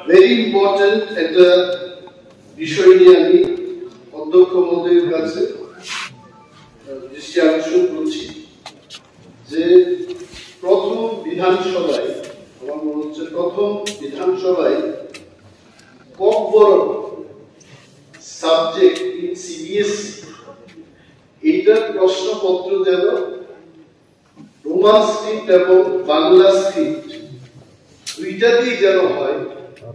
Very important একটা বিষয় নিয়ে আমি অধ্যক্ষ মহোদয়ের কাছে দৃষ্টি আকর্ষণ করছি যে প্রথম বিধানসভায়, আমার মনে হচ্ছে প্রথম বিধানসভায় ককবরক সাবজেক্ট ইন সিবিএসই এইটার প্রশ্নপত্র যেন রোমান স্ক্রিপ্ট এবং বাংলা স্ক্রিপ্ট দুইটাতেই যেন হয়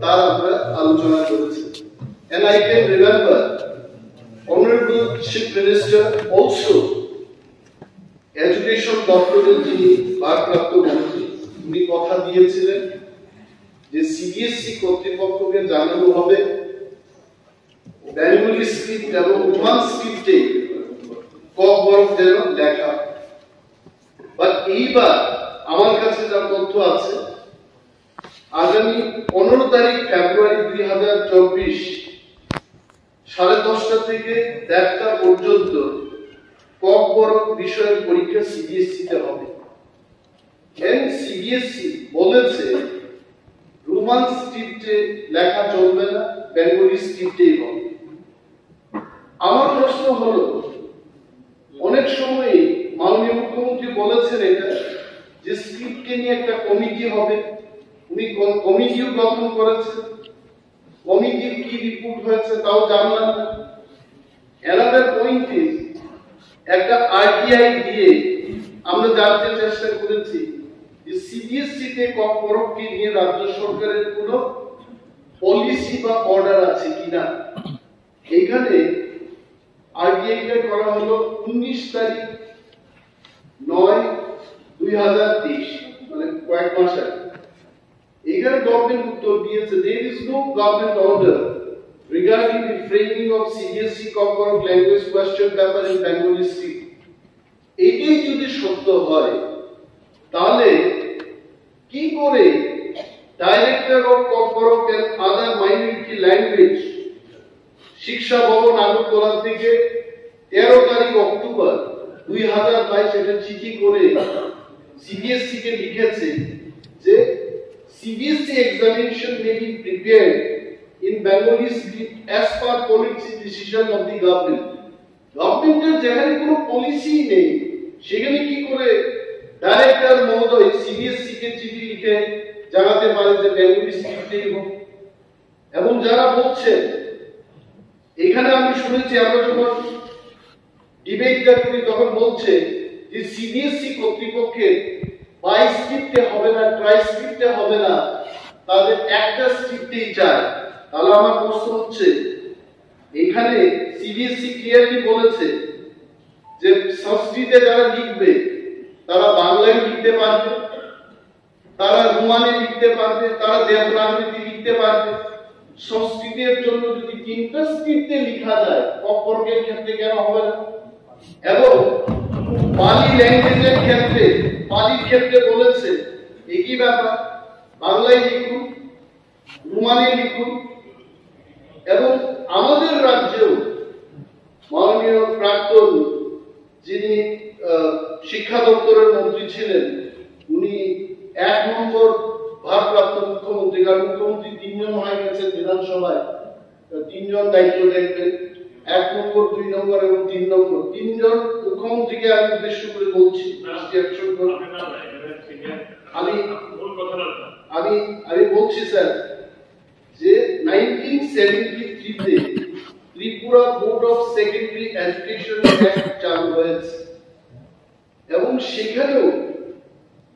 তার আমরা আলোচনা করেছি। And I can remember Honorable Chief Minister also education দপ্তরের যিনি ভারপ্রাপ্ত মন্ত্রী উনি কথা দিয়েছিলেন যে সিবিএসই কর্তৃপক্ষকে জানানো হবে বেঙ্গলি স্ক্রিপ্ট এবং রোমান স্ক্রিপ্টে ককবরক যেন লেখা। বাট এইবার আমার কাছে যা তথ্য আছে আগামী 15 তারিখ ফেব্রুয়ারি 2024 10:30 থেকে 1:30 পর্যন্ত ককবরক বিষয়ের পরীক্ষা সিবিএসই তে হবে। সিবিএসই বলেছে রোমান স্ক্রিপ্টে লেখা চলবে না, বেঙ্গলি স্ক্রিপ্টেই হবে। আমার প্রশ্ন হলো, অনেক সময় মাননীয় মুখ্যমন্ত্রী বলেছেন এটা যে স্ক্রিপ্টকে নিয়ে একটা কমিটি হবে, উনি কমিটিও গঠন করেছেন, কমিটির কি রিপোর্ট হয়েছে তাও জানলাম না। অ্যানাদার পয়েন্ট ইজ একটা আরটিআই দিয়ে আমরা জানতে চেষ্টা করেছি যে সিবিএসই তে ককবরককে নিয়ে রাজ্য সরকারের কোনো পলিসি বা অর্ডার আছে কিনা। এখানে আরটিআইটা করা হলো 19 তারিখ 9/2023, মানে কয়েক মাস আগে। এখানে গভর্নমেন্ট উত্তর দিয়েছে there is no government order regarding the framing of CBSE Cockborok language question paper in Bengali script. এটাই যদি সত্য হয় তাহলে কি করে director of Kokborok and other minority language Shiksha Bhavan Agartala থেকে 13 তারিখ অক্টোবর 2022 এটা চিঠি করে সিবিএসই কে লিখেছে যে CBSE examination may be prepared in Bengali script as per policy decision of the government. গভর্নমেন্টের যেখানে কোনো পলিসি নেই সেখানে কি করে ডাইরেক্টর মহোদয় সিবিএসই কে চিঠি লিখে জানাতে পারে যে বেঙ্গলি স্ক্রিপ্টেই হবে। এবং যারা বলছে, এখানে আমি শুনেছি আমরা যখন ডিবেটটা করি তখন বলছে যে সিবিএসই কর্তৃপক্ষের বাই স্ক্রিপ্টে হবে না, ট্রাই স্ক্রিপ্টে হবে না, তাদের একটা স্ক্রিপ্টেই চায়। তাহলে আমার প্রশ্ন হচ্ছে, এখানে সিবিএসই ক্লিয়ারলি বলেছে যে সংস্কৃতে যারা লিখবে তারা বাংলায় লিখতে পারবে, তারা রোমানে লিখতে পারবে, তারা দেবনাগরীতে লিখতে পারবে। সংস্কৃতের জন্য যদি 3টা স্ক্রিপ্টে লেখা যায় ককবরকের ক্ষেত্রে কেন হবে না? এবং পালি ল্যাঙ্গুয়েজের ক্ষেত্রে, পালির ক্ষেত্রে বলেছে একই ব্যাপার, বাংলায় লিখুন, রোমানে লিখুন। এবং আমাদের রাজ্যেও মাননীয় প্রাক্তন যিনি শিক্ষা দপ্তরের মন্ত্রী ছিলেন উনি 1 নম্বর ভারপ্রাপ্ত মুখ্যমন্ত্রী, কারণ মুখ্যমন্ত্রী 3 জন হয়ে গেছেন বিধানসভায়, 3 জন দায়িত্ব দেখবেন, 1 নম্বর 2 নম্বর এবং 3 নম্বর, 3 জন মুখ্যমন্ত্রীকে আমি উদ্দেশ্য করে বলছি। আমি বলছি স্যার যে 1973 তে Tripura board of secondary education act চালু হয়েছে এবং সেখানেও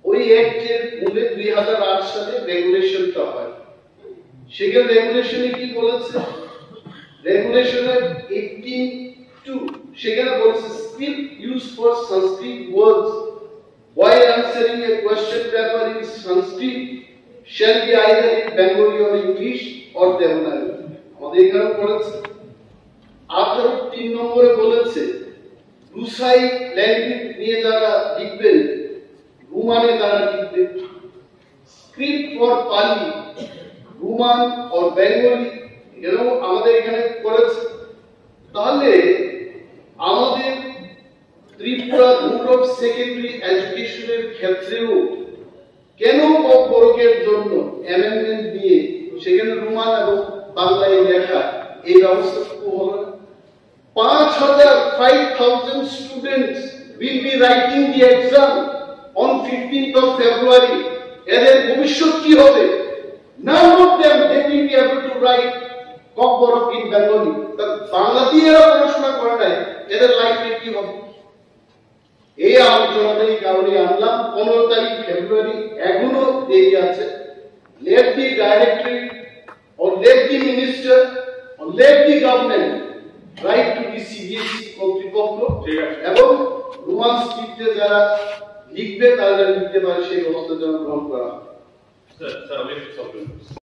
ওই অ্যাক্টের মূলে 2008 সালে রেগুলেশনটা হয়। সেখানে রেগুলেশনে কি বলেছে? রেগুলেশনের 18(2) সেখানে বলেছে script use for Sanskrit words while answering a question paper in Sanskrit shall be either in Bengali or English or Devanagari. আমাদের এখানে বলেছে। আর 3 নম্বরে বলেছে রুসাই ল্যাঙ্গুয়েজ নিয়ে যারা লিখবেন রোমানে তারা লিখবে। স্ক্রিপ্ট ফর পালি, রোমান or বেঙ্গলি এরকম আমাদের এখানে করেছে। তাহলে আমাদের ত্রিপুরা বোর্ড অফ সেকেন্ডারি এডুকেশনের ক্ষেত্রেও কেন বড়কের জন্য অ্যামেন্ডমেন্ট দিয়ে সেখানে রোমান এবং বাংলায় লেখা এই ব্যবস্থা হলো না? 5,000 students will be writing the exam on 15th of February. এদের ভবিষ্যৎ কি হবে? None of them they will be able to write Kokborok in Bengali. Bangla দিয়ে এরা পড়াশোনা করে নাই, এদের লাইফে কি হবে? এই আলোচনাটা এই কারণে আনলাম। 15 তারিখ ফেব্রুয়ারি এখনো দেরি আছে। Let the directorate or let the minister or let the government write to the CBSE কর্তৃপক্ষ এবং রোমান স্ক্রিপ্টে যারা লিখবে তারা লিখতে পারে সেই ব্যবস্থা যেন গ্রহণ করা হয়।